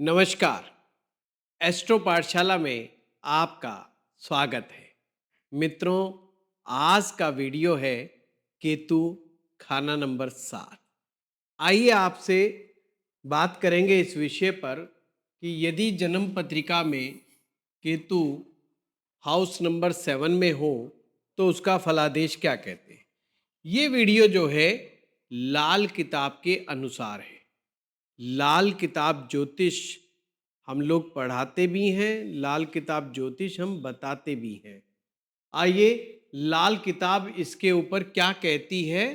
नमस्कार। एस्ट्रो पाठशाला में आपका स्वागत है। मित्रों, आज का वीडियो है केतु खाना नंबर 7। आइए आपसे बात करेंगे इस विषय पर कि यदि जन्म पत्रिका में केतु हाउस नंबर 7 में हो तो उसका फलादेश क्या कहते हैं। ये वीडियो जो है लाल किताब के अनुसार है। लाल किताब ज्योतिष हम लोग पढ़ाते भी हैं, लाल किताब ज्योतिष हम बताते भी हैं। आइए लाल किताब इसके ऊपर क्या कहती है,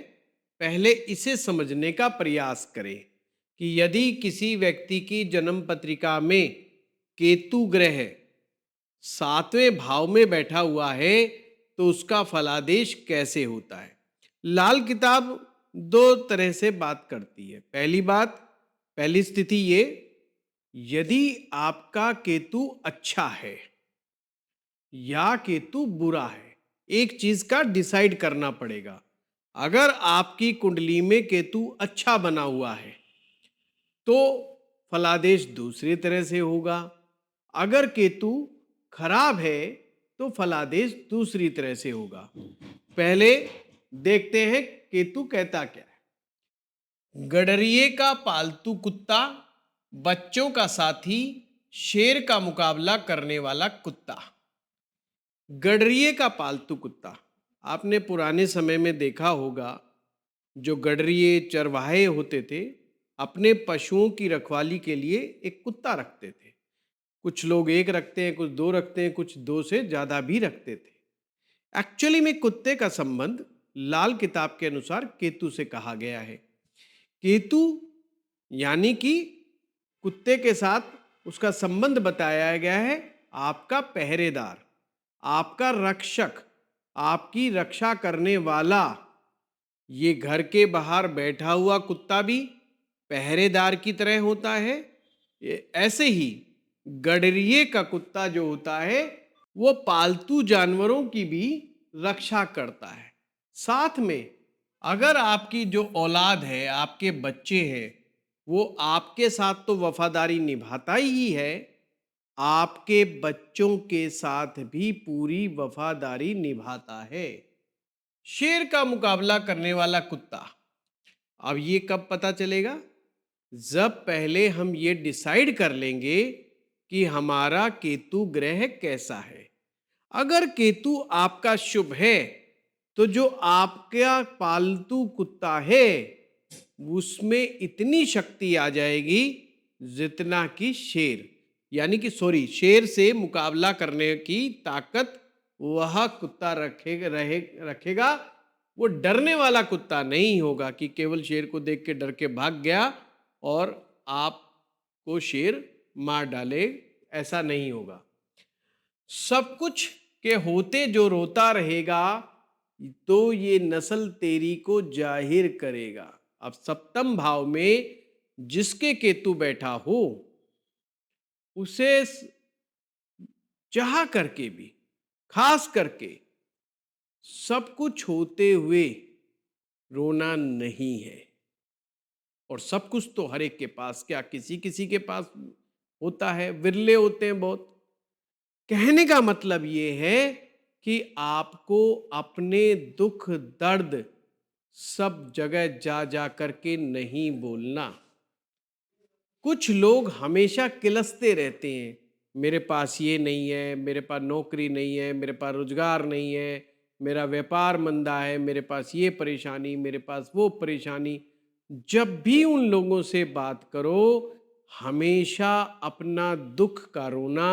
पहले इसे समझने का प्रयास करें कि यदि किसी व्यक्ति की जन्म पत्रिका में केतु ग्रह 7वें भाव में बैठा हुआ है तो उसका फलादेश कैसे होता है। लाल किताब दो तरह से बात करती है। पहली स्थिति ये, यदि आपका केतु अच्छा है या केतु बुरा है, एक चीज का डिसाइड करना पड़ेगा। अगर आपकी कुंडली में केतु अच्छा बना हुआ है तो फलादेश दूसरी तरह से होगा। अगर केतु खराब है तो फलादेश दूसरी तरह से होगा। पहले देखते हैं केतु कहता क्या है। गडरिये का पालतू कुत्ता, बच्चों का साथी, शेर का मुकाबला करने वाला कुत्ता। गडरिये का पालतू कुत्ता, आपने पुराने समय में देखा होगा, जो गडरिये चरवाहे होते थे अपने पशुओं की रखवाली के लिए एक कुत्ता रखते थे। कुछ लोग एक रखते हैं, कुछ दो रखते हैं, कुछ दो से ज्यादा भी रखते थे। एक्चुअली में कुत्ते का संबंध लाल किताब के अनुसार केतु से कहा गया है। केतु यानी कि कुत्ते के साथ उसका संबंध बताया गया है आपका पहरेदार, आपका रक्षक, आपकी रक्षा करने वाला। ये घर के बाहर बैठा हुआ कुत्ता भी पहरेदार की तरह होता है। ऐसे ही गडरिये का कुत्ता जो होता है वो पालतू जानवरों की भी रक्षा करता है। साथ में अगर आपकी जो औलाद है, आपके बच्चे हैं, वो आपके साथ तो वफादारी निभाता ही है, आपके बच्चों के साथ भी पूरी वफादारी निभाता है। शेर का मुकाबला करने वाला कुत्ता, अब ये कब पता चलेगा, जब पहले हम ये डिसाइड कर लेंगे कि हमारा केतु ग्रह कैसा है। अगर केतु आपका शुभ है तो जो आपका पालतू कुत्ता है उसमें इतनी शक्ति आ जाएगी जितना कि शेर, यानी कि शेर से मुकाबला करने की ताकत वह कुत्ता रखेगा। वो डरने वाला कुत्ता नहीं होगा कि केवल शेर को देख के डर के भाग गया और आपको शेर मार डाले, ऐसा नहीं होगा। सब कुछ के होते जो रोता रहेगा तो ये नस्ल तेरी को जाहिर करेगा। अब सप्तम भाव में जिसके केतु बैठा हो उसे चाह करके भी, खास करके सब कुछ होते हुए रोना नहीं है। और सब कुछ तो हर एक के पास, क्या किसी किसी के पास होता है, विरले होते हैं बहुत। कहने का मतलब ये है कि आपको अपने दुख दर्द सब जगह जा जा करके नहीं बोलना। कुछ लोग हमेशा किलसते रहते हैं, मेरे पास ये नहीं है, मेरे पास नौकरी नहीं है, मेरे पास रोजगार नहीं है, मेरा व्यापार मंदा है, मेरे पास ये परेशानी, मेरे पास वो परेशानी। जब भी उन लोगों से बात करो हमेशा अपना दुख का रोना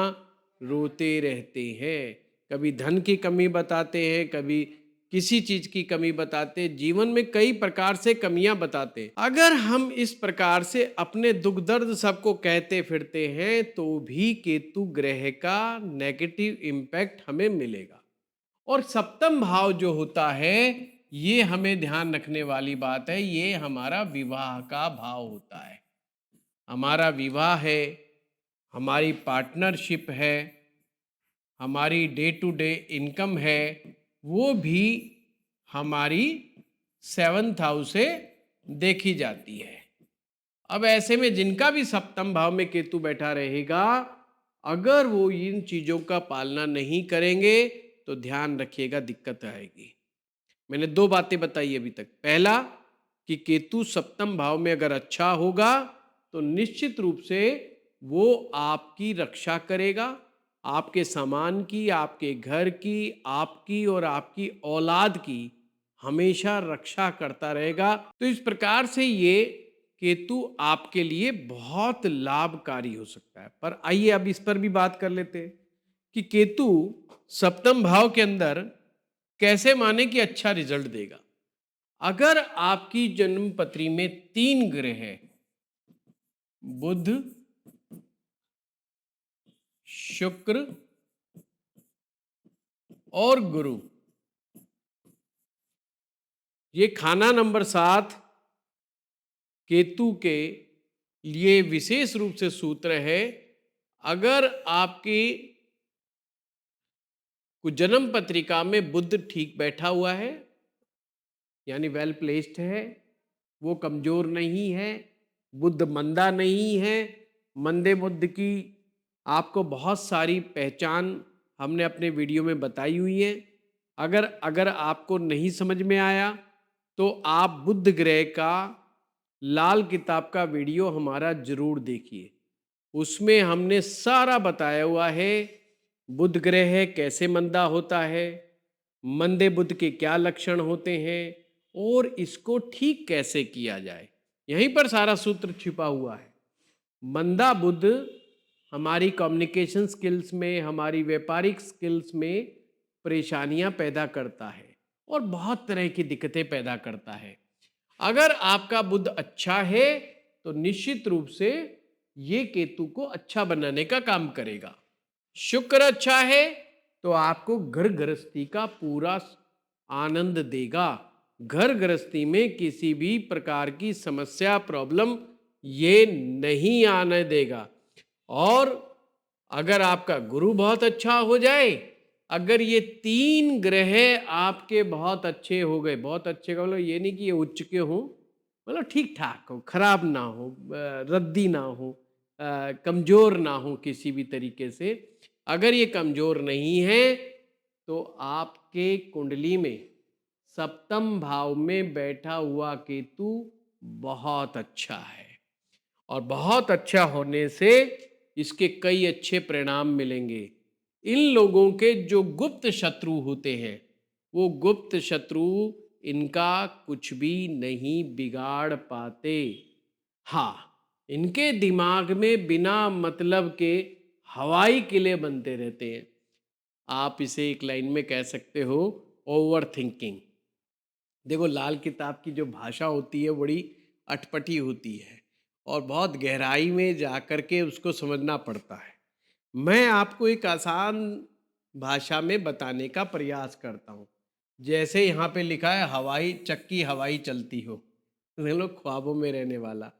रोते रहते हैं। कभी धन की कमी बताते हैं, कभी किसी चीज की कमी बताते, जीवन में कई प्रकार से कमियां बताते। अगर हम इस प्रकार से अपने दुख दर्द सबको कहते फिरते हैं तो भी केतु ग्रह का नेगेटिव इम्पैक्ट हमें मिलेगा। और सप्तम भाव जो होता है, ये हमें ध्यान रखने वाली बात है, ये हमारा विवाह का भाव होता है। हमारा विवाह है, हमारी पार्टनरशिप है, हमारी डे टू डे इनकम है, वो भी हमारी 7th हाउस से देखी जाती है। अब ऐसे में जिनका भी सप्तम भाव में केतु बैठा रहेगा, अगर वो इन चीजों का पालना नहीं करेंगे तो ध्यान रखिएगा, दिक्कत आएगी। मैंने दो बातें बताई अभी तक। पहला कि केतु सप्तम भाव में अगर अच्छा होगा तो निश्चित रूप से वो आपकी रक्षा करेगा, आपके सामान की, आपके घर की, आपकी और आपकी औलाद की हमेशा रक्षा करता रहेगा। तो इस प्रकार से ये केतु आपके लिए बहुत लाभकारी हो सकता है। पर आइए अब इस पर भी बात कर लेते हैं कि केतु सप्तम भाव के अंदर कैसे माने कि अच्छा रिजल्ट देगा। अगर आपकी जन्म पत्री में 3 ग्रह है, बुध, शुक्र और गुरु, ये खाना नंबर 7 केतु के लिए विशेष रूप से सूत्र है। अगर आपकी कुछ जन्म पत्रिका में बुध ठीक बैठा हुआ है, यानी वेल प्लेस्ड है, वो कमजोर नहीं है, बुध मंदा नहीं है। मंदे बुध की आपको बहुत सारी पहचान हमने अपने वीडियो में बताई हुई है। अगर अगर आपको नहीं समझ में आया तो आप बुध ग्रह का लाल किताब का वीडियो हमारा जरूर देखिए, उसमें हमने सारा बताया हुआ है। बुध ग्रह कैसे मंदा होता है, मंदे बुध के क्या लक्षण होते हैं और इसको ठीक कैसे किया जाए, यहीं पर सारा सूत्र छिपा हुआ है। मंदा बुध हमारी कम्युनिकेशन स्किल्स में, हमारी व्यापारिक स्किल्स में परेशानियां पैदा करता है और बहुत तरह की दिक्कतें पैदा करता है। अगर आपका बुध अच्छा है तो निश्चित रूप से ये केतु को अच्छा बनाने का काम करेगा। शुक्र अच्छा है तो आपको घर गृहस्थी का पूरा आनंद देगा। घर गृहस्थी में किसी भी प्रकार की समस्या, प्रॉब्लम ये नहीं आने देगा। और अगर आपका गुरु बहुत अच्छा हो जाए, अगर ये 3 ग्रह आपके बहुत अच्छे हो गए, बहुत अच्छे का मतलब ये नहीं कि ये उच्च के हों, मतलब ठीक ठाक हो, खराब ना हो, रद्दी ना हो, कमजोर ना हो किसी भी तरीके से। अगर ये कमजोर नहीं है तो आपके कुंडली में सप्तम भाव में बैठा हुआ केतु बहुत अच्छा है और बहुत अच्छा होने से इसके कई अच्छे परिणाम मिलेंगे। इन लोगों के जो गुप्त शत्रु होते हैं, वो गुप्त शत्रु इनका कुछ भी नहीं बिगाड़ पाते। हाँ, इनके दिमाग में बिना मतलब के हवाई किले बनते रहते हैं। आप इसे एक लाइन में कह सकते हो, ओवर थिंकिंग। देखो, लाल किताब की जो भाषा होती है बड़ी अटपटी होती है और बहुत गहराई में जाकर के उसको समझना पड़ता है। मैं आपको एक आसान भाषा में बताने का प्रयास करता हूँ। जैसे यहाँ पे लिखा है, हवाई चक्की हवाई चलती हो, देख लो, ख्वाबों में रहने वाला,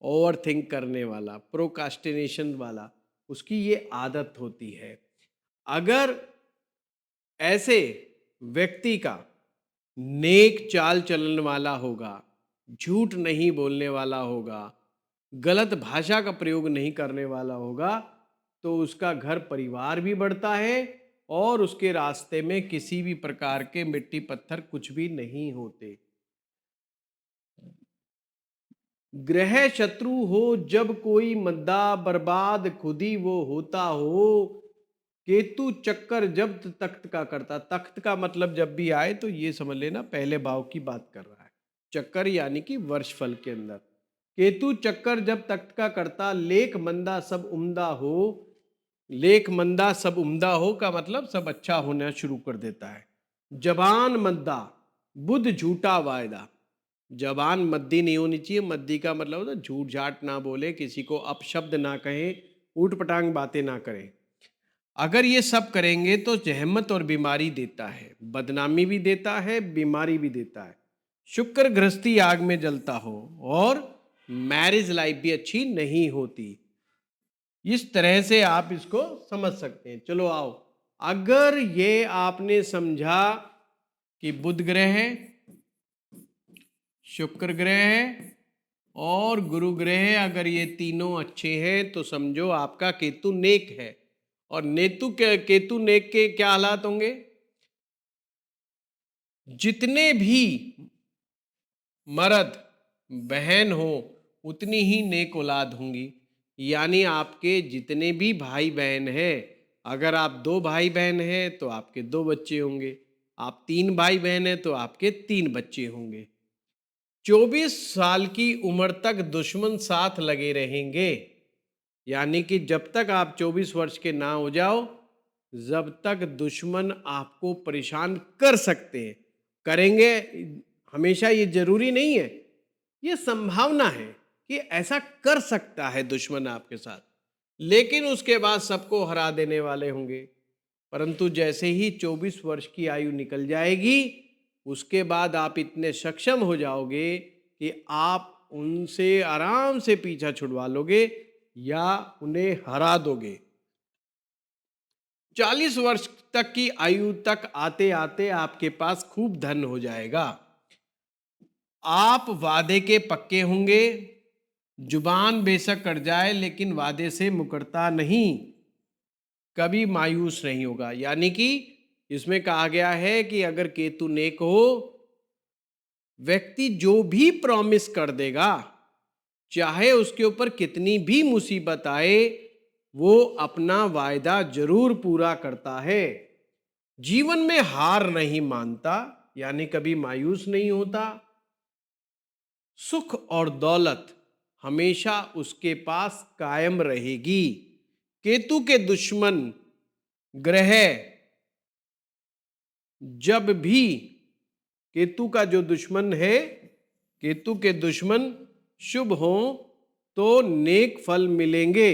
ओवर थिंक करने वाला, प्रोकास्टिनेशन वाला, उसकी ये आदत होती है। अगर ऐसे व्यक्ति का नेक चाल चलन वाला होगा, झूठ नहीं बोलने वाला होगा, गलत भाषा का प्रयोग नहीं करने वाला होगा, तो उसका घर परिवार भी बढ़ता है और उसके रास्ते में किसी भी प्रकार के मिट्टी पत्थर कुछ भी नहीं होते। ग्रह शत्रु हो जब कोई मंदा बर्बाद खुद ही वो होता हो। केतु चक्कर जब तख्त का करता, तख्त का मतलब जब भी आए तो ये समझ लेना पहले भाव की बात कर रहा है। चक्कर यानी कि वर्षफल के अंदर केतु चक्कर जब तख्त का करता, लेख मंदा सब उम्दा हो। लेख मंदा सब उम्दा हो का मतलब सब अच्छा होना शुरू कर देता है। जबान मद्दा, बुध झूठा वायदा। जबान मद्दी नहीं होनी चाहिए। मद्दी का मतलब होता है झूठ झाट ना बोले, किसी को अपशब्द ना कहें, ऊट पटांग बातें ना करें। अगर ये सब करेंगे तो जहमत और बीमारी देता है, बदनामी भी देता है, बीमारी भी देता है। शुक्र गृहस्थी आग में जलता हो और मैरिज लाइफ भी अच्छी नहीं होती। इस तरह से आप इसको समझ सकते हैं। चलो आओ, अगर ये आपने समझा कि बुध ग्रह है, शुक्र ग्रह है और गुरु ग्रह अगर ये तीनों अच्छे हैं तो समझो आपका केतु नेक है। और केतु नेक के क्या हालात होंगे? जितने भी मर्द बहन हो उतनी ही नेक औलाद होंगी। यानी आपके जितने भी भाई बहन हैं, अगर आप 2 भाई बहन हैं तो आपके 2 बच्चे होंगे, आप 3 भाई बहन हैं तो आपके 3 बच्चे होंगे। 24 साल की उम्र तक दुश्मन साथ लगे रहेंगे। यानी कि जब तक आप 24 वर्ष के ना हो जाओ, जब तक दुश्मन आपको परेशान कर सकते हैं, करेंगे। हमेशा ये जरूरी नहीं है, ये संभावना है कि ऐसा कर सकता है दुश्मन आपके साथ, लेकिन उसके बाद सबको हरा देने वाले होंगे। परंतु जैसे ही 24 वर्ष की आयु निकल जाएगी, उसके बाद आप इतने सक्षम हो जाओगे कि आप उनसे आराम से पीछा छुड़वा लोगे या उन्हें हरा दोगे। 40 वर्ष तक की आयु तक आते आते आपके पास खूब धन हो जाएगा। आप वादे के पक्के होंगे। जुबान बेशक कट जाए लेकिन वादे से मुकरता नहीं, कभी मायूस नहीं होगा। यानी कि इसमें कहा गया है कि अगर केतु नेक हो, व्यक्ति जो भी प्रॉमिस कर देगा, चाहे उसके ऊपर कितनी भी मुसीबत आए, वो अपना वायदा जरूर पूरा करता है। जीवन में हार नहीं मानता, यानी कभी मायूस नहीं होता। सुख और दौलत हमेशा उसके पास कायम रहेगी। केतु के दुश्मन ग्रह जब भी केतु का जो दुश्मन है, केतु के दुश्मन शुभ हो तो नेक फल मिलेंगे।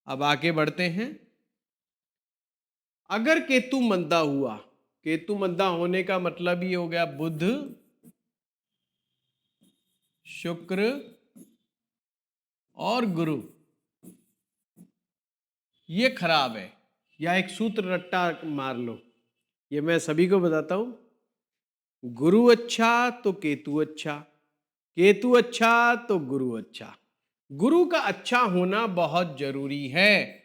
अब आगे बढ़ते हैं। अगर केतु मंदा हुआ, केतु मंदा होने का मतलब ही हो गया बुध, शुक्र और गुरु, ये खराब है। या एक सूत्र रट्टा मार लो, ये मैं सभी को बताता हूं। गुरु अच्छा तो केतु अच्छा, केतु अच्छा तो गुरु अच्छा। गुरु का अच्छा होना बहुत जरूरी है।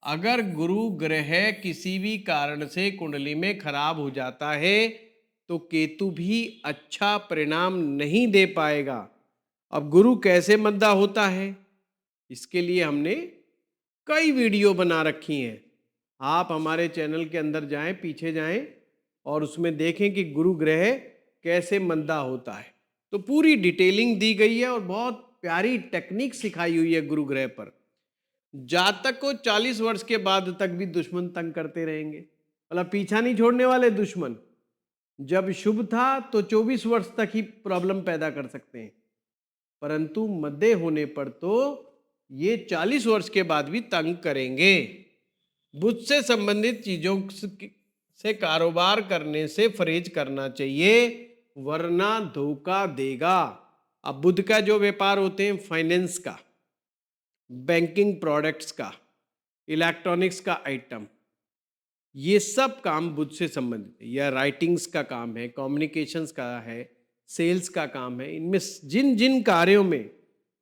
अगर गुरु ग्रह किसी भी कारण से कुंडली में खराब हो जाता है तो केतु भी अच्छा परिणाम नहीं दे पाएगा। अब गुरु कैसे मंदा होता है, इसके लिए हमने कई वीडियो बना रखी हैं। आप हमारे चैनल के अंदर जाएं, पीछे जाएं और उसमें देखें कि गुरु ग्रह कैसे मंदा होता है। तो पूरी डिटेलिंग दी गई है और बहुत प्यारी टेक्निक सिखाई हुई है गुरु ग्रह पर। जातक को 40 वर्ष के बाद तक भी दुश्मन तंग करते रहेंगे, मतलब पीछा नहीं छोड़ने वाले दुश्मन। जब शुभ था तो 24 वर्ष तक ही प्रॉब्लम पैदा कर सकते हैं, परंतु मध्य होने पर तो ये 40 वर्ष के बाद भी तंग करेंगे। बुध से संबंधित चीजों से कारोबार करने से परहेज करना चाहिए, वरना धोखा देगा। अब बुध का जो व्यापार होते हैं, फाइनेंस का, बैंकिंग प्रोडक्ट्स का, इलेक्ट्रॉनिक्स का आइटम, ये सब काम बुध से संबंधित है। या राइटिंग्स का काम है, कम्युनिकेशंस का है, सेल्स का काम है। इनमें जिन जिन कार्यों में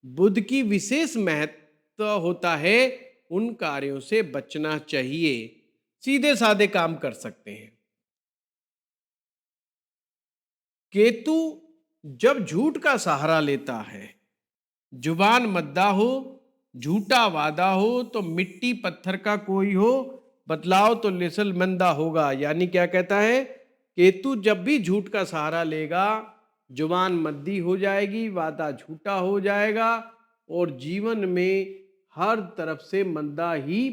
बुध की विशेष महत्व होता है, उन कार्यों से बचना चाहिए। सीधे साधे काम कर सकते हैं। केतु जब झूठ का सहारा लेता है, जुबान मद्दा हो, झूठा वादा हो, तो मिट्टी पत्थर का कोई हो, बतलाओ तो लिसल मंदा होगा। यानी क्या कहता है, केतु जब भी झूठ का सहारा लेगा, जुबान मद्दी हो जाएगी, वादा झूठा हो जाएगा और जीवन में हर तरफ से मंदा ही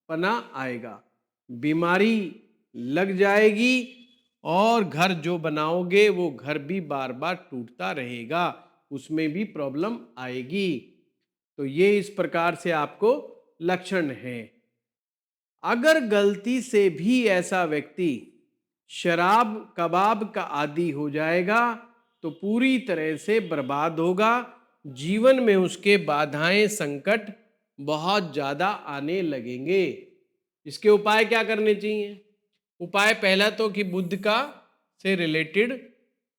पना आएगा, बीमारी लग जाएगी और घर जो बनाओगे वो घर भी बार बार टूटता रहेगा, उसमें भी प्रॉब्लम आएगी। तो ये इस प्रकार से आपको लक्षण है। अगर गलती से भी ऐसा व्यक्ति शराब कबाब का आदी हो जाएगा तो पूरी तरह से बर्बाद होगा। जीवन में उसके बाधाएं संकट बहुत ज्यादा आने लगेंगे। इसके उपाय क्या करने चाहिए? उपाय पहला तो कि बुध का से रिलेटेड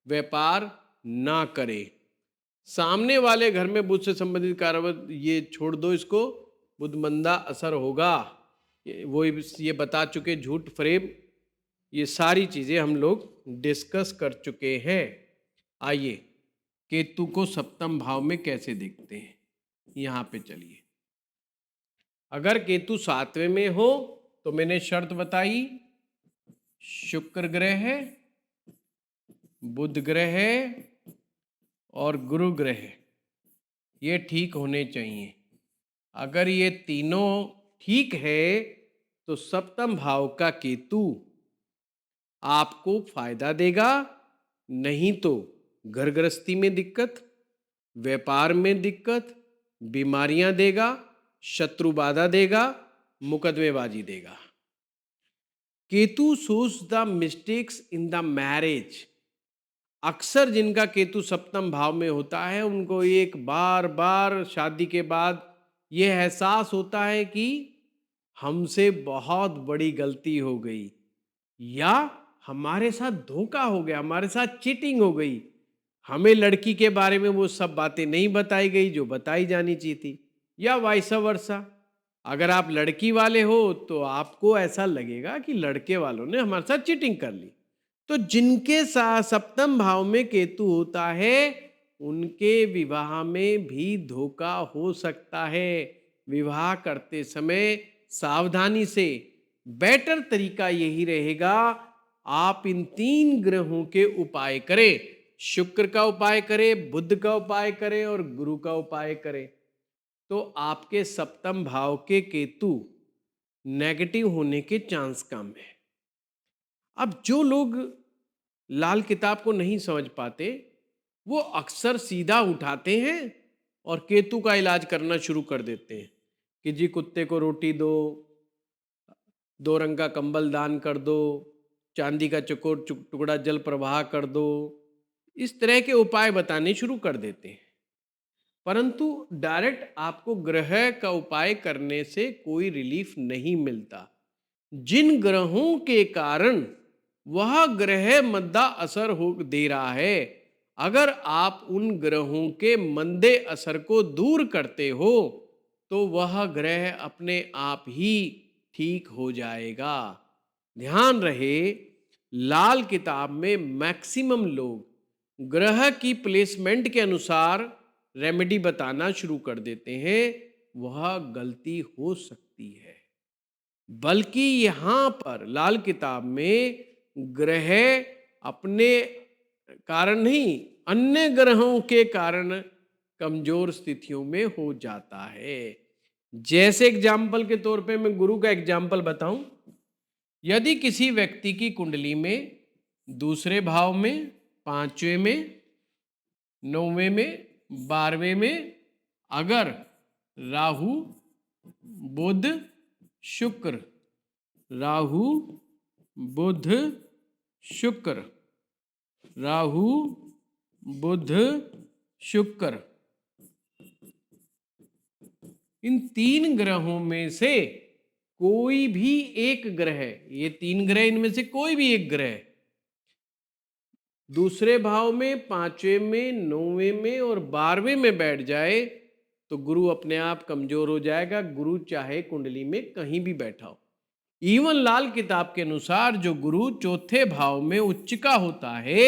व्यापार ना करे। सामने वाले घर में बुध से संबंधित कार्य ये छोड़ दो, इसको बुध मंदा असर होगा, वो ये बता चुके। झूठ फ्रेम, ये सारी चीजें हम लोग डिस्कस कर चुके हैं। आइए केतु को सप्तम भाव में कैसे देखते हैं, यहां पे चलिए। अगर केतु सातवें में हो तो मैंने शर्त बताई, शुक्र ग्रह, बुध ग्रह और गुरु ग्रह ये ठीक होने चाहिए। अगर ये तीनों ठीक है तो सप्तम भाव का केतु आपको फायदा देगा, नहीं तो घर गृहस्थी में दिक्कत, व्यापार में दिक्कत, बीमारियां देगा, शत्रु बाधा देगा, मुकदमेबाजी देगा। Ketu shows the mistakes in the marriage. अक्सर जिनका केतु सप्तम भाव में होता है उनको एक बार बार शादी के बाद यह एहसास होता है कि हमसे बहुत बड़ी गलती हो गई, या हमारे साथ धोखा हो गया, हमारे साथ चीटिंग हो गई, हमें लड़की के बारे में वो सब बातें नहीं बताई गई जो बताई जानी चाहिए थी, या वाइस वर्सा। अगर आप लड़की वाले हो तो आपको ऐसा लगेगा कि लड़के वालों ने हमारे साथ चीटिंग कर ली। तो जिनके साथ सप्तम भाव में केतु होता है उनके विवाह में भी धोखा हो सकता है। विवाह करते समय सावधानी से, बेटर तरीका यही रहेगा आप इन तीन ग्रहों के उपाय करें। शुक्र का उपाय करें, बुध का उपाय करें और गुरु का उपाय करें, तो आपके सप्तम भाव के केतु नेगेटिव होने के चांस कम है। अब जो लोग लाल किताब को नहीं समझ पाते वो अक्सर सीधा उठाते हैं और केतु का इलाज करना शुरू कर देते हैं कि जी कुत्ते को रोटी दो, 2 रंग का कंबल दान कर दो, चांदी का चकोर टुकड़ा जल प्रवाह कर दो, इस तरह के उपाय बताने शुरू कर देते हैं। परंतु डायरेक्ट आपको ग्रह का उपाय करने से कोई रिलीफ नहीं मिलता। जिन ग्रहों के कारण वह ग्रह मंदा असर हो दे रहा है, अगर आप उन ग्रहों के मंदे असर को दूर करते हो तो वह ग्रह अपने आप ही ठीक हो जाएगा। ध्यान रहे, लाल किताब में मैक्सिमम लोग ग्रह की प्लेसमेंट के अनुसार रेमेडी बताना शुरू कर देते हैं, वह गलती हो सकती है। बल्कि यहां पर लाल किताब में ग्रह अपने कारण नहीं, अन्य ग्रहों के कारण कमजोर स्थितियों में हो जाता है। जैसे एग्जाम्पल के तौर पे मैं गुरु का एग्जाम्पल बताऊं, यदि किसी व्यक्ति की कुंडली में दूसरे भाव में, पांचवें में, 9वें में, 12वें में अगर राहु, बुध, शुक्र, राहु, बुध, शुक्र, राहु, बुध, शुक्र, इन 3 ग्रहों में से कोई भी एक ग्रह, ये 3 ग्रह इनमें से कोई भी एक ग्रह दूसरे भाव में, 5वें में, 9वें में और 12वें में बैठ जाए तो गुरु अपने आप कमजोर हो जाएगा, गुरु चाहे कुंडली में कहीं भी बैठा हो। इवन लाल किताब के अनुसार जो गुरु चौथे भाव में उच्च का होता है,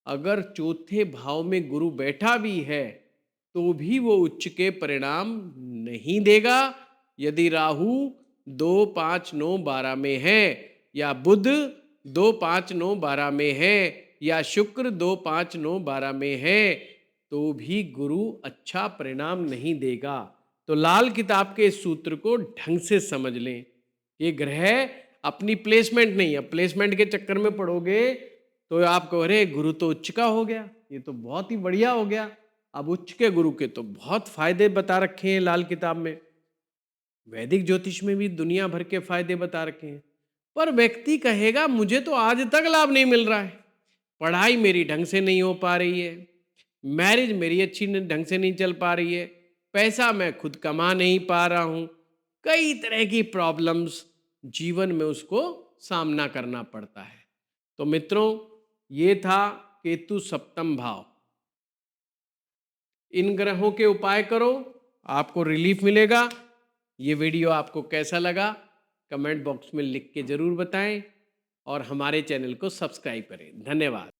अगर चौथे भाव में गुरु बैठा भी है तो भी वो उच्च के परिणाम नहीं देगा। यदि राहु 2, 5, 9, 12 में है, या बुध 2, 5, 9, 12 में है, या शुक्र 2, 5, 9, 12 में है, तो भी गुरु अच्छा परिणाम नहीं देगा। तो लाल किताब के इस सूत्र को ढंग से समझ लें। ये ग्रह अपनी प्लेसमेंट नहीं है, प्लेसमेंट के चक्कर में पड़ोगे तो आप कहो अरे गुरु तो उच्च का हो गया, ये तो बहुत ही बढ़िया हो गया। अब उच्च के गुरु के तो बहुत फायदे बता रखे हैं लाल किताब में, वैदिक ज्योतिष में भी दुनिया भर के फायदे बता रखे हैं। पर व्यक्ति कहेगा मुझे तो आज तक लाभ नहीं मिल रहा है, पढ़ाई मेरी ढंग से नहीं हो पा रही है, मैरिज मेरी अच्छी ढंग से नहीं चल पा रही है, पैसा मैं खुद कमा नहीं पा रहा हूं, कई तरह की प्रॉब्लम्स जीवन में उसको सामना करना पड़ता है। तो मित्रों, ये था केतु सप्तम भाव। इन ग्रहों के उपाय करो, आपको रिलीफ मिलेगा। ये वीडियो आपको कैसा लगा कमेंट बॉक्स में लिख के ज़रूर बताएं और हमारे चैनल को सब्सक्राइब करें। धन्यवाद।